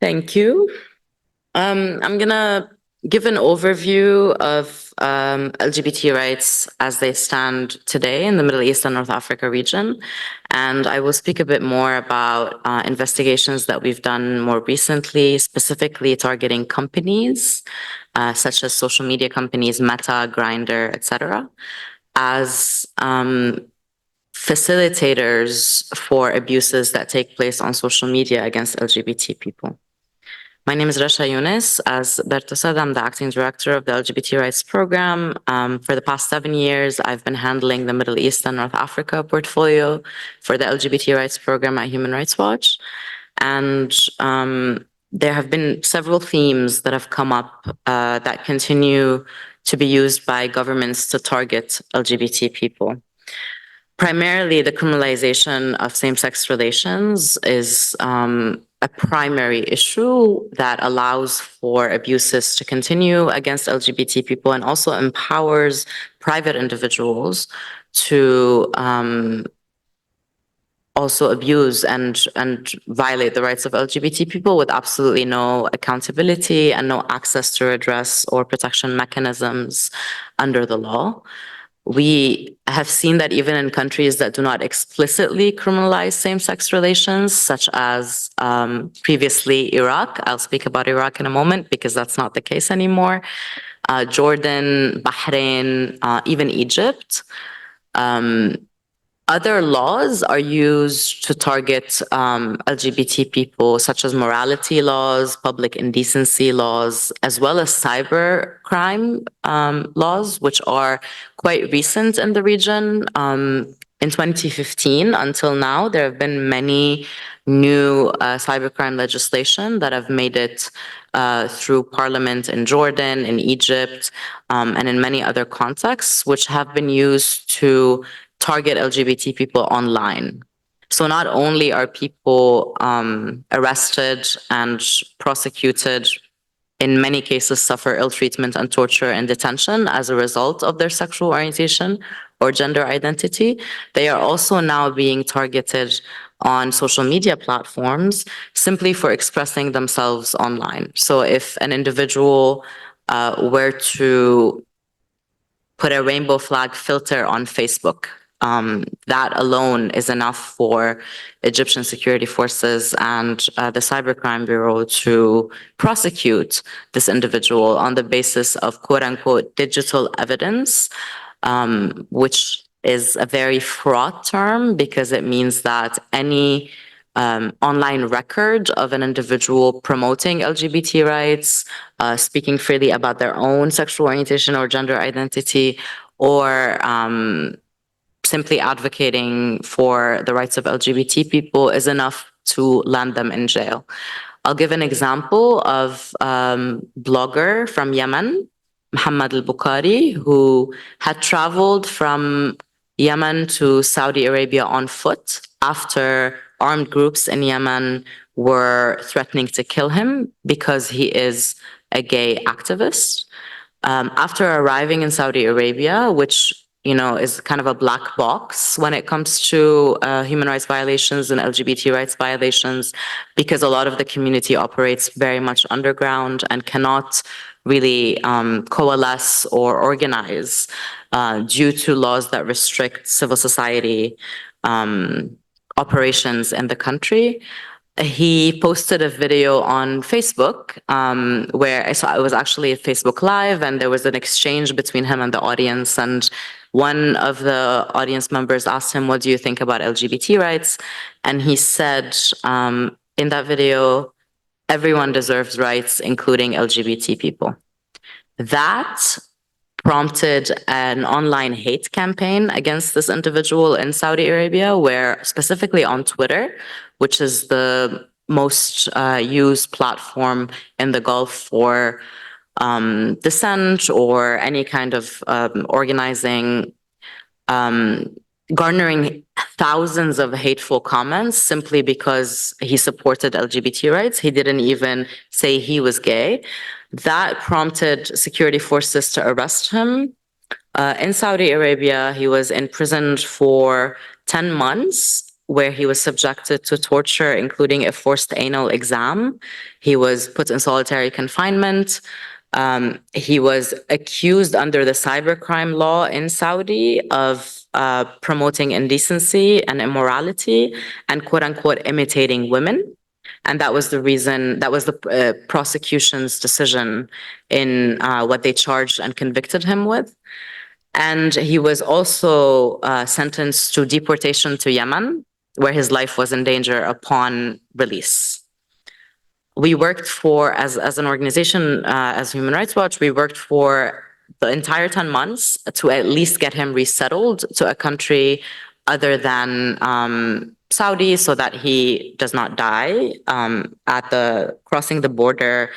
Thank you. I'm gonna give an overview of LGBT rights as they stand today in the Middle East and North Africa region. And I will speak a bit more about investigations that we've done more recently, specifically targeting companies, such as social media companies, Meta, Grindr, etc., as facilitators for abuses that take place on social media against LGBT people. My name is Rasha YOUNES. As Berto said, I'm the acting director of the LGBT Rights Program. For the past 7 years, I've been handling the Middle East and North Africa portfolio for the LGBT Rights Program at Human Rights Watch. And there have been several themes that have come up that continue to be used by governments to target LGBT people. Primarily, the criminalization of same-sex relations is a primary issue that allows for abuses to continue against LGBT people and also empowers private individuals to also abuse and violate the rights of LGBT people with absolutely no accountability and no access to redress or protection mechanisms under the law. We have seen that even in countries that do not explicitly criminalize same-sex relations, such as previously Iraq. I'll speak about Iraq in a moment because that's not the case anymore. Jordan, Bahrain, even Egypt. Other laws are used to target LGBT people, such as morality laws, public indecency laws, as well as cyber crime laws, which are quite recent in the region. In 2015 until now, there have been many new cybercrime legislation that have made it through parliament in Jordan, in Egypt, and in many other contexts, which have been used to target LGBT people online. So not only are people arrested and prosecuted, in many cases suffer ill treatment and torture in detention as a result of their sexual orientation or gender identity, they are also now being targeted on social media platforms simply for expressing themselves online. So if an individual were to put a rainbow flag filter on Facebook, that alone is enough for Egyptian security forces and the Cybercrime Bureau to prosecute this individual on the basis of quote-unquote digital evidence, which is a very fraught term because it means that any online record of an individual promoting LGBT rights, speaking freely about their own sexual orientation or gender identity, or simply advocating for the rights of LGBT people is enough to land them in jail. I'll give an example of a blogger from Yemen, Muhammad al-Bukhari, who had traveled from Yemen to Saudi Arabia on foot after armed groups in Yemen were threatening to kill him because he is a gay activist. After arriving in Saudi Arabia, which is kind of a black box when it comes to human rights violations and LGBT rights violations, because a lot of the community operates very much underground and cannot really coalesce or organize due to laws that restrict civil society operations in the country. He posted a video on Facebook where I saw it was actually a Facebook Live, and there was an exchange between him and the audience. And one of the audience members asked him, "What do you think about LGBT rights?" And he said in that video, "Everyone deserves rights, including LGBT people." That prompted an online hate campaign against this individual in Saudi Arabia, where specifically on Twitter, which is the most used platform in the Gulf for dissent or any kind of organizing, garnering thousands of hateful comments simply because he supported LGBT rights. He didn't even say he was gay. That prompted security forces to arrest him. In Saudi Arabia, he was imprisoned for 10 months where he was subjected to torture, including a forced anal exam. He was put in solitary confinement. He was accused under the cybercrime law in Saudi of promoting indecency and immorality and quote unquote imitating women. And that was the reason, that was the prosecution's decision in what they charged and convicted him with. And he was also sentenced to deportation to Yemen, where his life was in danger upon release. We worked for, as an organization, as Human Rights Watch, we worked for the entire 10 months to at least get him resettled to a country other than Saudi, so that he does not die at the crossing the border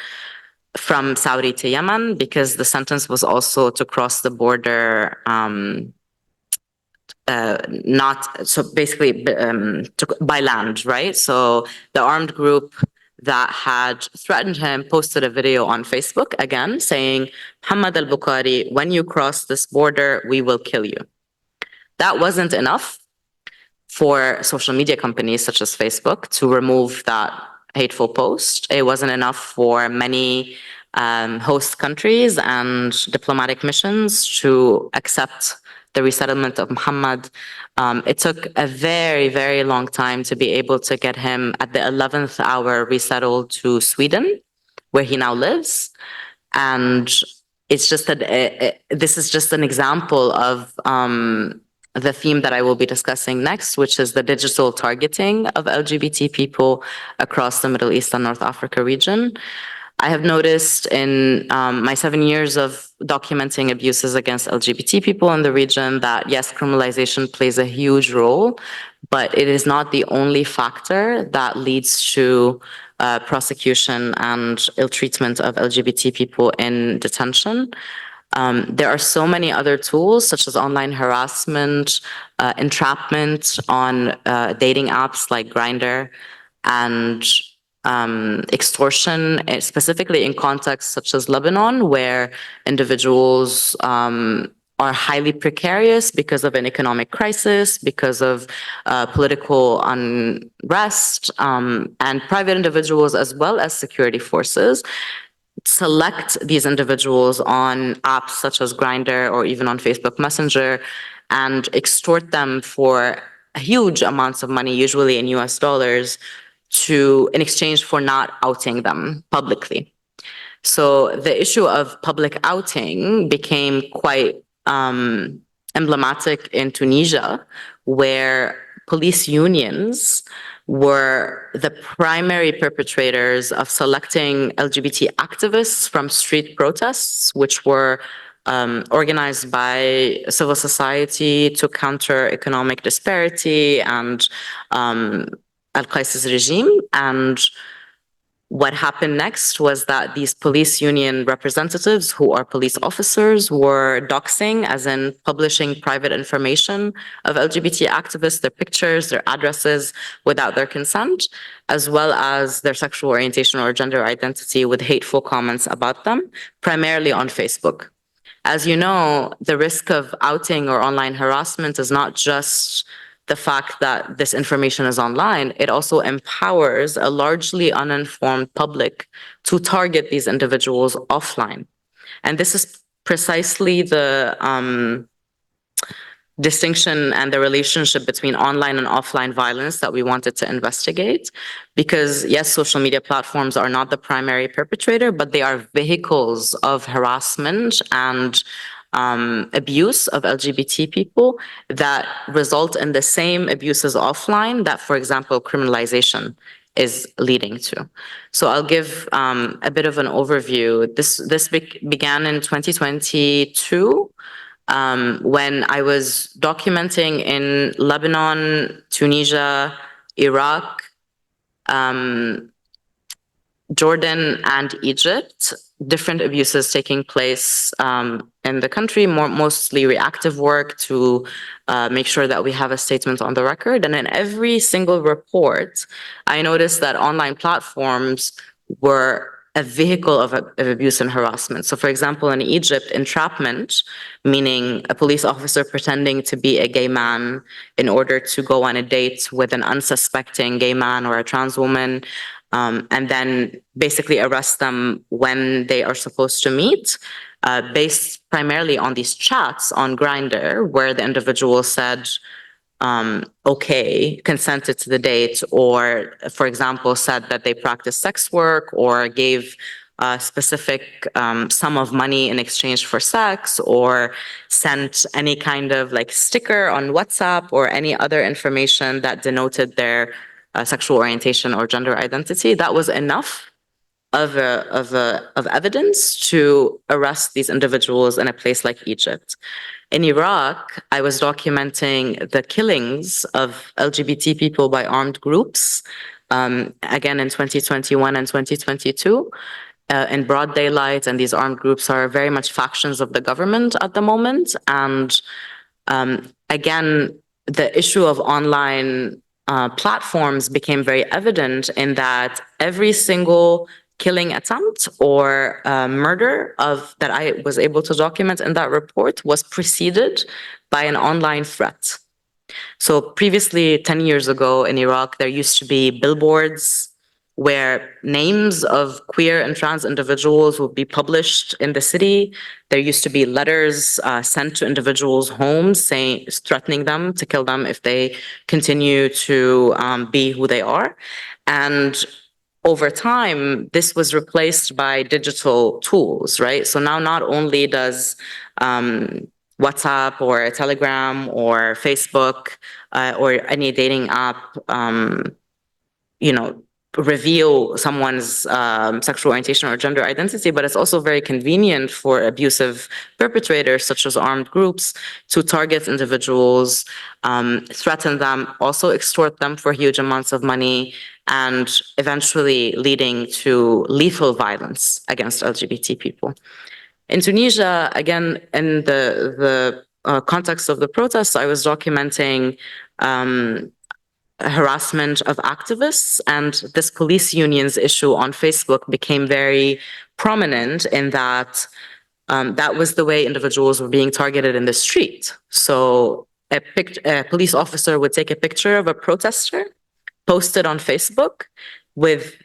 from Saudi to Yemen, because the sentence was also to cross the border not so basically by land, right? So the armed group that had threatened him posted a video on Facebook again saying, Muhammad al-Bukhari, when you cross this border, we will kill you. That wasn't enough for social media companies such as Facebook to remove that hateful post. It wasn't enough for many host countries and diplomatic missions to accept the resettlement of Muhammad. It took a very, very long time to be able to get him at the 11th hour resettled to Sweden, where he now lives. And it's just that this is just an example of the theme that I will be discussing next, which is the digital targeting of LGBT people across the Middle East and North Africa region. I have noticed in my 7 years of documenting abuses against LGBT people in the region that, yes, criminalization plays a huge role, but it is not the only factor that leads to prosecution and ill treatment of LGBT people in detention. There are so many other tools, such as online harassment, entrapment on dating apps like Grindr, and extortion, specifically in contexts such as Lebanon, where individuals are highly precarious because of an economic crisis, because of political unrest, and private individuals as well as security forces select these individuals on apps such as Grindr or even on Facebook Messenger and extort them for huge amounts of money, usually in US dollars, in exchange for not outing them publicly. So the issue of public outing became quite emblematic in Tunisia, where police unions were the primary perpetrators of selecting LGBT activists from street protests, which were organized by civil society to counter economic disparity and Al-Qais's regime. And what happened next was that these police union representatives, who are police officers, were doxing, as in publishing private information of LGBT activists, their pictures, their addresses, without their consent, as well as their sexual orientation or gender identity, with hateful comments about them, primarily on Facebook. As you know, the risk of outing or online harassment is not just the fact that this information is online, it also empowers a largely uninformed public to target these individuals offline. And this is precisely the distinction and the relationship between online and offline violence that we wanted to investigate. Because yes, social media platforms are not the primary perpetrator, but they are vehicles of harassment and abuse of LGBT people that result in the same abuses offline that, for example, criminalization is leading to. So I'll give a bit of an overview. This began in 2022 when I was documenting in Lebanon, Tunisia, Iraq, Jordan, and Egypt, different abuses taking place in the country, mostly reactive work to make sure that we have a statement on the record. And in every single report, I noticed that online platforms were a vehicle of abuse and harassment. So for example, in Egypt, entrapment, meaning a police officer pretending to be a gay man in order to go on a date with an unsuspecting gay man or a trans woman, and then basically arrest them when they are supposed to meet, based primarily on these chats on Grindr, where the individual said, okay, consented to the date, or, for example, said that they practice sex work or gave a specific sum of money in exchange for sex, or sent any kind of like sticker on WhatsApp or any other information that denoted their sexual orientation or gender identity. That was enough of evidence to arrest these individuals in a place like Egypt. In Iraq, I was documenting the killings of LGBT people by armed groups, again in 2021 and 2022, in broad daylight, and these armed groups are very much factions of the government at the moment. And again, the issue of online platforms became very evident in that every single killing attempt or murder that I was able to document in that report was preceded by an online threat. So previously, 10 years ago in Iraq, there used to be billboards where names of queer and trans individuals would be published in the city. There used to be letters sent to individuals' homes threatening them to kill them if they continue to be who they are. And over time, this was replaced by digital tools, right? So now not only does WhatsApp or Telegram or Facebook or any dating app, reveal someone's sexual orientation or gender identity, but it's also very convenient for abusive perpetrators, such as armed groups, to target individuals, threaten them, also extort them for huge amounts of money, and eventually leading to lethal violence against LGBT people. In Tunisia, again, in the context of the protests, I was documenting harassment of activists, and this police unions issue on Facebook became very prominent in that that was the way individuals were being targeted in the street. So a police officer would take a picture of a protester, post it on Facebook with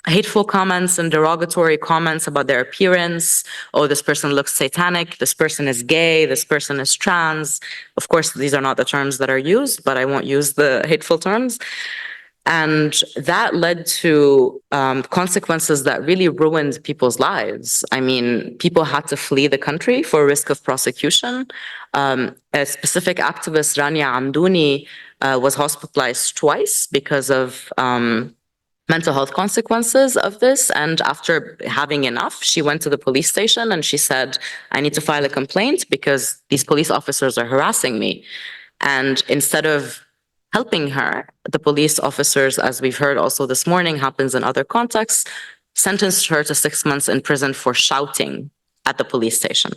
hateful comments and derogatory comments about their appearance. Oh, this person looks satanic, this person is gay, this person is trans. Of course, these are not the terms that are used, but I won't use the hateful terms. And that led to consequences that really ruined people's lives. I mean, people had to flee the country for risk of prosecution. A specific activist, Rania Amdouni, was hospitalized twice because of mental health consequences of this. And after having enough, she went to the police station and she said, I need to file a complaint because these police officers are harassing me. And instead of helping her, the police officers, as we've heard also this morning, happens in other contexts, sentenced her to 6 months in prison for shouting at the police station.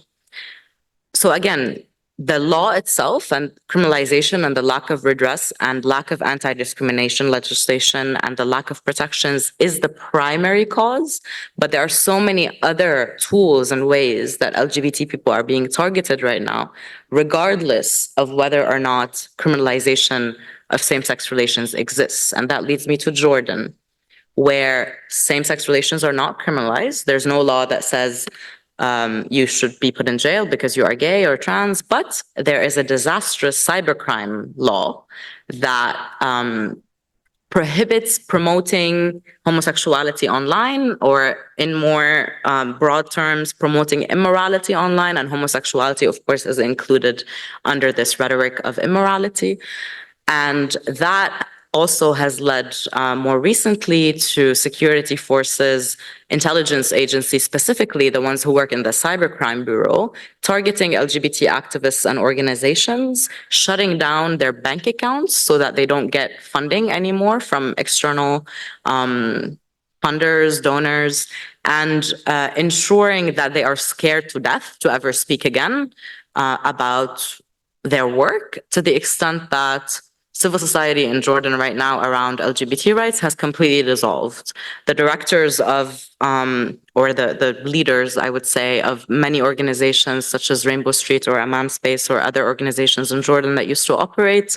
So again, the law itself and criminalization and the lack of redress and lack of anti-discrimination legislation and the lack of protections is the primary cause, but there are so many other tools and ways that LGBT people are being targeted right now, regardless of whether or not criminalization of same-sex relations exists. And that leads me to Jordan, where same-sex relations are not criminalized. There's no law that says you should be put in jail because you are gay or trans, but there is a disastrous cybercrime law that prohibits promoting homosexuality online, or in more broad terms, promoting immorality online, and homosexuality, of course, is included under this rhetoric of immorality. And that also has led more recently to security forces, intelligence agencies, specifically the ones who work in the Cybercrime Bureau, targeting LGBT activists and organizations, shutting down their bank accounts so that they don't get funding anymore from external funders, donors, and ensuring that they are scared to death to ever speak again about their work, to the extent that civil society in Jordan right now around LGBT rights has completely dissolved. The directors of, or the leaders, I would say, of many organizations such as Rainbow Street or Amam Space or other organizations in Jordan that used to operate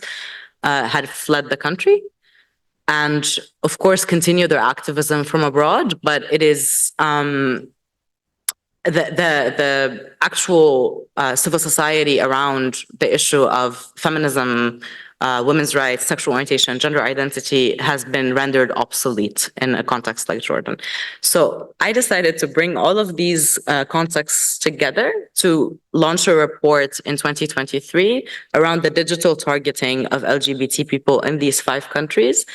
had fled the country and, of course, continue their activism from abroad. But it is the actual civil society around the issue of feminism, women's rights, sexual orientation, gender identity has been rendered obsolete in a context like Jordan. So I decided to bring all of these contexts together to launch a report in 2023 around the digital targeting of LGBT people in these 5 countries.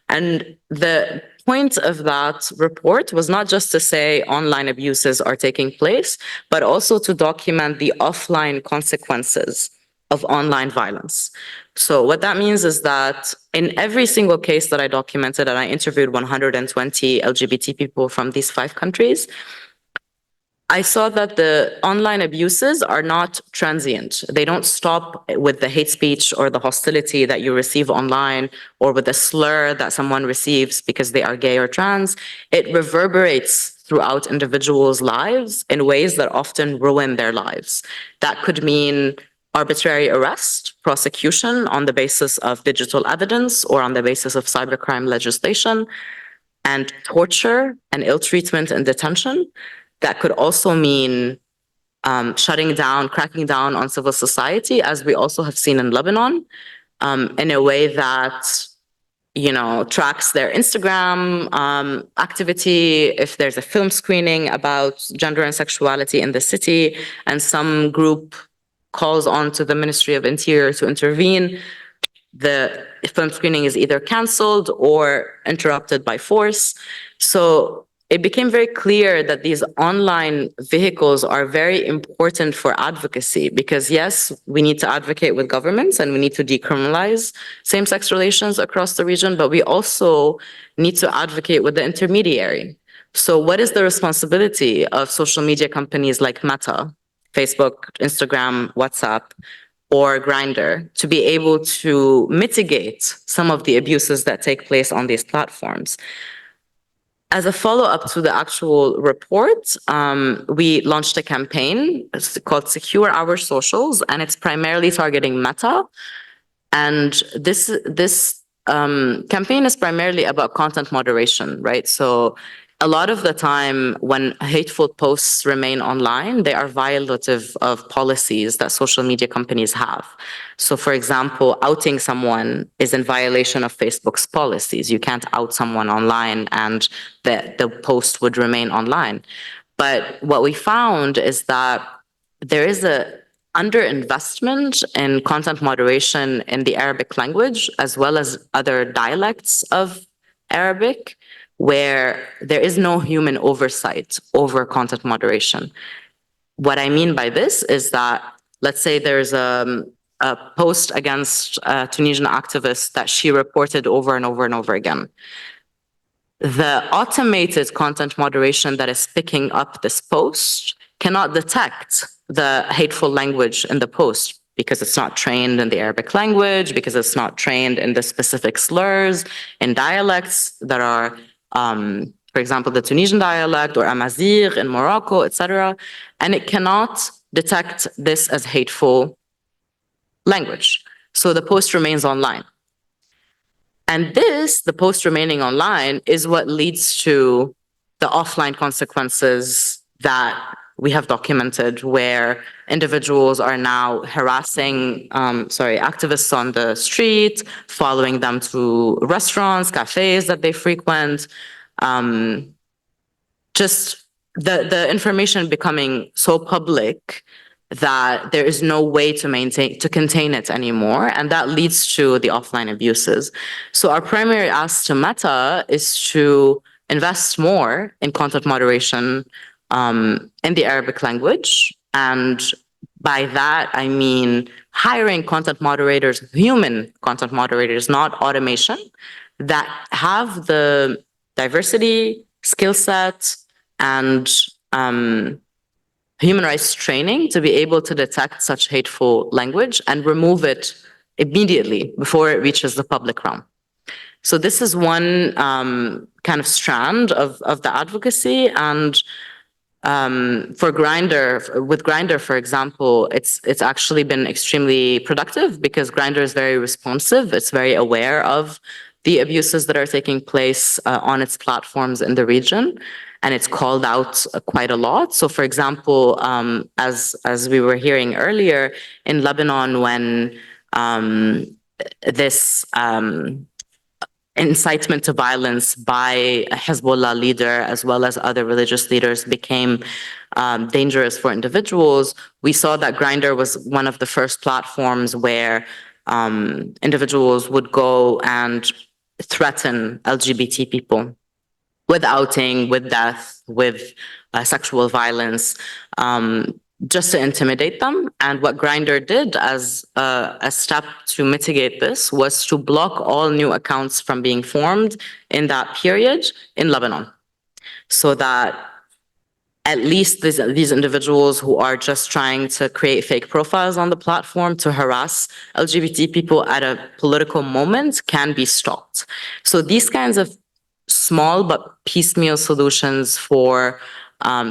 And the point of that report was not just to say online abuses are taking place, but also to document the offline consequences of online violence. So what that means is that in every single case that I documented, and I interviewed 120 LGBT people from these 5 countries, I saw that the online abuses are not transient. They don't stop with the hate speech or the hostility that you receive online or with the slur that someone receives because they are gay or trans. It reverberates throughout individuals' lives in ways that often ruin their lives. That could mean arbitrary arrest, prosecution on the basis of digital evidence or on the basis of cybercrime legislation, and torture and ill treatment in detention. That could also mean shutting down, cracking down on civil society, as we also have seen in Lebanon, in a way that, you know, tracks their Instagram activity. If there's a film screening about gender and sexuality in the city, and some group calls on to the Ministry of Interior to intervene, the film screening is either canceled or interrupted by force. So it became very clear that these online vehicles are very important for advocacy because, yes, we need to advocate with governments and we need to decriminalize same-sex relations across the region, but we also need to advocate with the intermediary. So what is the responsibility of social media companies like Meta, Facebook, Instagram, WhatsApp, or Grindr to be able to mitigate some of the abuses that take place on these platforms? As a follow-up to the actual report, we launched a campaign called Secure Our Socials, and it's primarily targeting Meta. And this campaign is primarily about content moderation, right? So a lot of the time when hateful posts remain online, they are violative of policies that social media companies have. So for example, outing someone is in violation of Facebook's policies. You can't out someone online and the post would remain online. But what we found is that there is a underinvestment in content moderation in the Arabic language, as well as other dialects of Arabic, where there is no human oversight over content moderation. What I mean by this is that, let's say there's a post against a Tunisian activist that she reported over and over and over again. The automated content moderation that is picking up this post cannot detect the hateful language in the post because it's not trained in the Arabic language, because it's not trained in the specific slurs and dialects that are, for example, the Tunisian dialect or Amazigh in Morocco, etc. And it cannot detect this as hateful language. So the post remains online. And this, the post remaining online, is what leads to the offline consequences that we have documented, where individuals are now harassing, activists on the street, following them to restaurants, cafes that they frequent, just the information becoming so public that there is no way to contain it anymore, and that leads to the offline abuses. So our primary ask to Meta is to invest more in content moderation in the Arabic language, and by that I mean hiring content moderators, human content moderators, not automation, that have the diversity, skill set, and human rights training to be able to detect such hateful language and remove it immediately before it reaches the public realm. So this is one kind of strand of the advocacy. And for with Grindr, for example, it's actually been extremely productive because Grindr is very responsive. It's very aware of the abuses that are taking place on its platforms in the region, and it's called out quite a lot. So, for example, as we were hearing earlier, in Lebanon, when this incitement to violence by a Hezbollah leader as well as other religious leaders became dangerous for individuals, we saw that Grindr was one of the first platforms where individuals would go and threaten LGBT people with outing, with death, with sexual violence, just to intimidate them. And what Grindr did as a step to mitigate this was to block all new accounts from being formed in that period in Lebanon, so that at least these individuals who are just trying to create fake profiles on the platform to harass LGBT people at a political moment can be stopped. So these kinds of small but piecemeal solutions for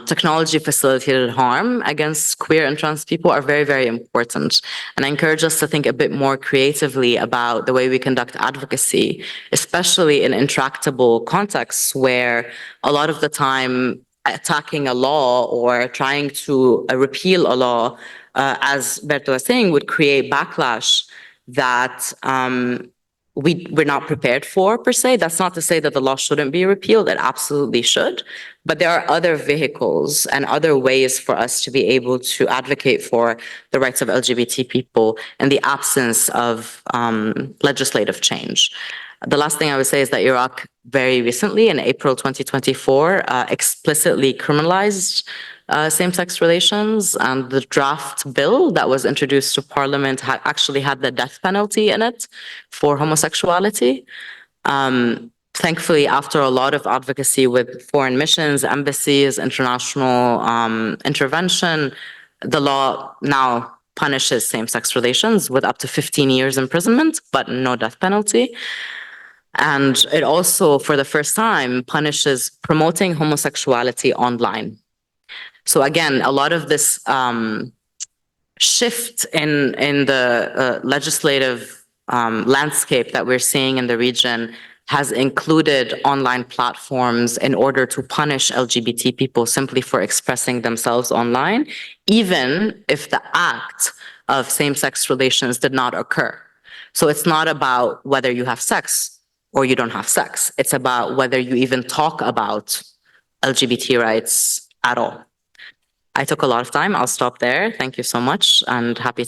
technology-facilitated harm against queer and trans people are very, very important. And I encourage us to think a bit more creatively about the way we conduct advocacy, especially in intractable contexts where a lot of the time attacking a law or trying to repeal a law, as Berto was saying, would create backlash that we're not prepared for, per se. That's not to say that the law shouldn't be repealed. It absolutely should. But there are other vehicles and other ways for us to be able to advocate for the rights of LGBT people in the absence of legislative change. The last thing I would say is that Iraq very recently, in April 2024, explicitly criminalized same-sex relations, and the draft bill that was introduced to Parliament actually had the death penalty in it for homosexuality. Thankfully, after a lot of advocacy with foreign missions, embassies, international intervention, the law now punishes same-sex relations with up to 15 years imprisonment, but no death penalty. And it also, for the first time, punishes promoting homosexuality online. So again, a lot of this shift in the legislative landscape that we're seeing in the region has included online platforms in order to punish LGBT people simply for expressing themselves online, even if the act of same-sex relations did not occur. So it's not about whether you have sex or you don't have sex. It's about whether you even talk about LGBT rights at all. I took a lot of time. I'll stop there. Thank you so much, and happy